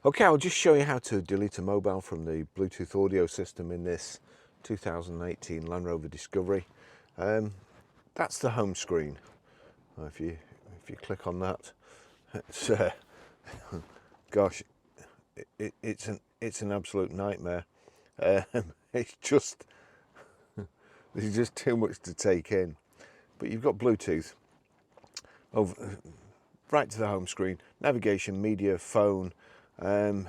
Okay, I'll just show you how to delete a mobile from the Bluetooth audio system in this 2018 Landrover Discovery. That's the home screen. If you click on that, it's gosh, it's an absolute nightmare. It's just there's just too much to take in. But you've got Bluetooth over right to the home screen, navigation, media, phone. And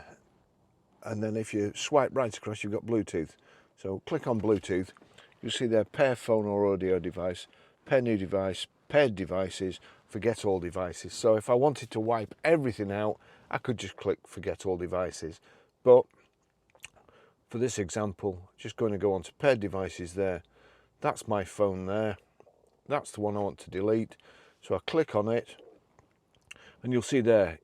then if you swipe right across, you've got Bluetooth. So click on Bluetooth, you'll see there pair phone or audio device, pair new device, paired devices, forget all devices. So if I wanted to wipe everything out, I could just click forget all devices. But for this example, just going to go on to paired devices there. That's my phone there. That's the one I want to delete. So I click on it and you'll see there,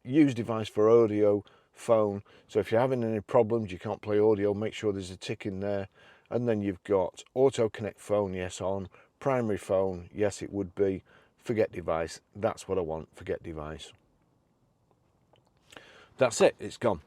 use device for audio, phone. So if you're having any problems, you can't play audio, make sure there's a tick in there. And then you've got auto connect phone, yes, on. Primary phone, yes, it would be. Forget device, that's what I want, forget device. That's it, it's gone.